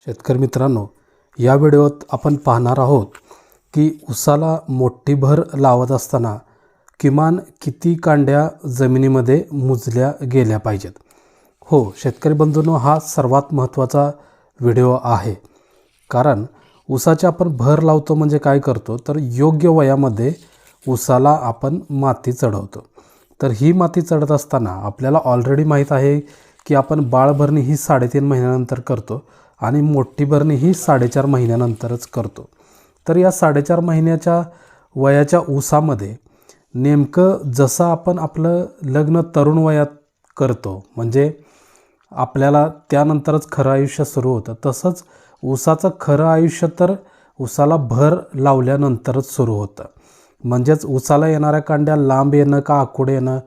शेतकरी मित्रांनो, या व्हिडिओत आपण पाहणार आहोत की ऊसाला मोठी भर लावत असताना किमान किती कांड्या जमिनीमध्ये मुजल्या गेल्या पाहिजेत। हो शेतकरी बंधूंनो, हा सर्वात महत्त्वाचा व्हिडिओ आहे। कारण ऊसाची आपण भर लावतो म्हणजे काय करतो तर योग्य वयामध्ये ऊसाला आपण माती चढवतो। तर ही माती चढत असताना आपल्याला ऑलरेडी माहीत आहे की आपण बाळभरणी ही 3.5 महिन्यानंतर करतो आणि मोठी भरणी ही 4.5 महिन्यानंतरच करतो। तर या 4.5 महिन्याच्या वयाच्या ऊसामध्ये नेमकं जसं आपण आपलं लग्न तरुण वयात करतो म्हणजे आपल्याला त्यानंतरच खरं आयुष्य सुरू होतं, तसंच ऊसाचं खरं आयुष्य तर ऊसाला भर लावल्यानंतरच सुरू होतं। म्हणजेच ऊसाला येणाऱ्या कांड्या लांब येणं का आखूड येणं,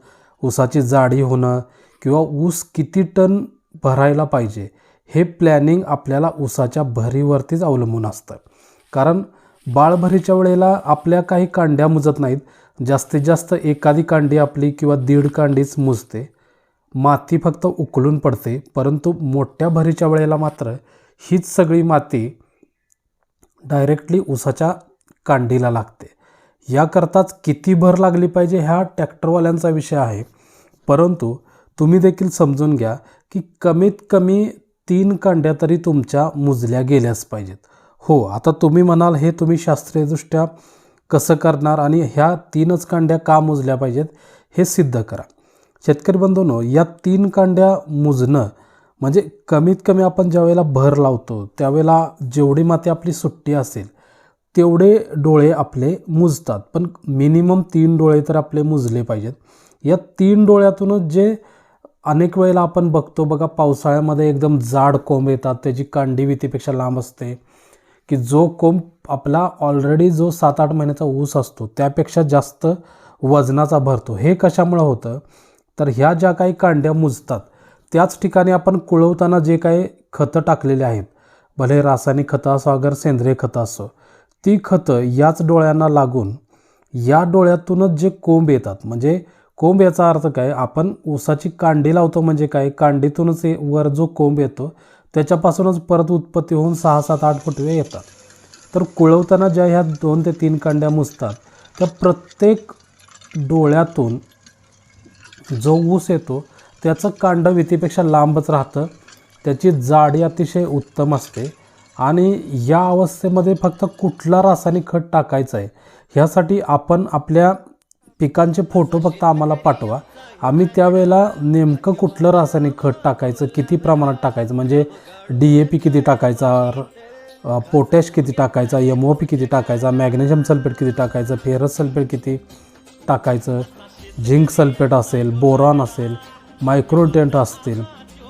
ऊसाची जाडी होणं किंवा ऊस किती टन भरायला पाहिजे हे प्लॅनिंग आपल्याला ऊसाच्या भरीवरतीच अवलंबून असतं। कारण बाळभरीच्या वेळेला आपल्या काही कांड्या मुजत नाहीत, जास्तीत जास्त एखादी कांडी आपली किंवा 1.5 कांडीच मुजते, माती फक्त उकळून पडते। परंतु मोठ्या भरीच्या वेळेला मात्र हीच सगळी माती डायरेक्टली ऊसाच्या कांडीला लागते। याकरताच किती भर लागली पाहिजे हा ट्रॅक्टरवाल्यांचा विषय आहे, परंतु तुम्ही देखील समजून घ्या की कमीत कमी 3 कांड्या तरी तुमच्या मुजल्या गेल्याच पाहिजेत। हो, आता तुम्ही म्हणाल हे तुम्ही शास्त्रीयदृष्ट्या कसं करणार आणि ह्या 3च कांड्या का मुजल्या पाहिजेत हे सिद्ध करा। शेतकरी बंधूंनो, या 3 कांड्या मुजणं म्हणजे कमीत कमी आपण ज्यावेळेला भर लावतो त्यावेळेला जेवढी माती आपली सुट्टी असेल तेवढे डोळे आपले मुजतात, पण मिनिमम 3 डोळे तर आपले मुजले पाहिजेत। या 3 डोळ्यातूनच जे अनेक वेळेला आपण बघतो बघा, पावसाळ्यामध्ये एकदम जाड कोंब येतात, त्याची कांडी वितीपेक्षा लांब असते की जो कोंब आपला ऑलरेडी जो 7-8 महिन्याचा ऊस असतो त्यापेक्षा जास्त वजनाचा भरतो। हे कशामुळे होतं तर ह्या ज्या काही कांड्या मुजतात त्याच ठिकाणी आपण कुळवताना जे काही खतं टाकलेले आहेत, भले रासायनिक खतं असो अगर सेंद्रिय खतं असो, ती खतं याच डोळ्यांना लागून या डोळ्यातूनच जे कोंब येतात, म्हणजे कोंब याचा अर्थ काय, आपण ऊसाची कांडी लावतो म्हणजे काय, कांडीतूनच वर जो कोंब येतो त्याच्यापासूनच परत उत्पत्ती होऊन 6-7-8 फुटवे येतात। तर कुळवताना ज्या ह्या 2 ते 3 कांड्या मुजतात त्या प्रत्येक डोळ्यातून जो ऊस येतो त्याचं कांड वितीपेक्षा लांबच राहतं, त्याची जाडी अतिशय उत्तम असते। आणि या अवस्थेमध्ये फक्त कुठला रासायनिक खत टाकायचं आहे ह्यासाठी आपण आपल्या पिकांचे फोटो फक्त आम्हाला पाठवा, आम्ही त्यावेळेला नेमकं कुठलं रासायनिक खत टाकायचं, किती प्रमाणात टाकायचं, म्हणजे DAP किती टाकायचा, पोटॅश किती टाकायचा, MOP किती टाकायचा, मॅग्नेशियम सल्फेट किती टाकायचं, फेरस सल्फेट किती टाकायचं, झिंक सल्फेट असेल, बोरॉन असेल, मायक्रोन्यूट्रिएंट असतील,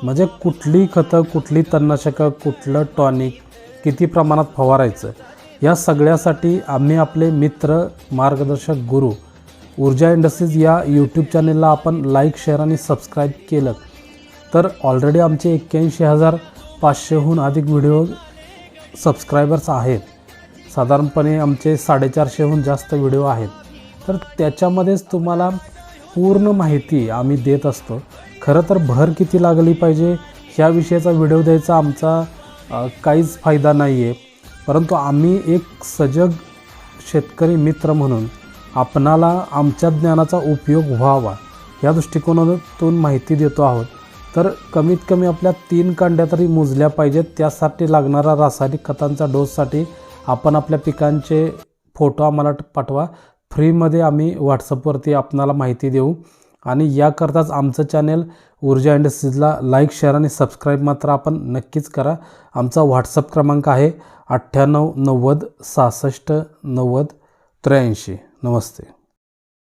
म्हणजे कुठली खतं, कुठली तणनाशकं, कुठलं टॉनिक किती प्रमाणात फवारायचं, या सगळ्यासाठी आम्ही आपले मित्र मार्गदर्शक गुरु ऊर्जा इंडस्ट्रीज या यूट्यूब चॅनलला आपण लाईक, शेअर आणि सबस्क्राईब केलं तर ऑलरेडी आमचे 81,500हून अधिक व्हिडिओ सबस्क्रायबर्स आहेत। साधारणपणे आमचे 450हून जास्त व्हिडिओ आहेत, तर त्याच्यामध्येच तुम्हाला पूर्ण माहिती आम्ही देत असतो। खरं तर भर किती लागली पाहिजे ह्या विषयाचा व्हिडिओ द्यायचा आमचा काहीच फायदा नाही आहे, परंतु आम्ही एक सजग शेतकरी मित्र म्हणून आपणाला आमच्या ज्ञानाचा उपयोग व्हावा या दृष्टिकोनातून माहिती देतो आहोत। तर कमीत कमी आपल्या 3 कांड्या तरी मुजल्या पाहिजेत, त्यासाठी लागणारा रासायनिक खतांचा डोससाठी आपण आपल्या पिकांचे फोटो आम्हाला पाठवा, फ्रीमध्ये आम्ही व्हॉट्सअपवरती आपणाला माहिती देऊ। आणि याकरताच आमचं चॅनल ऊर्जा इंडस्ट्रीजला लाईक, शेअर आणि सबस्क्राईब मात्र आपण नक्कीच करा। आमचा व्हॉट्सअप क्रमांक आहे 98 90 66 90 83। नमस्ते।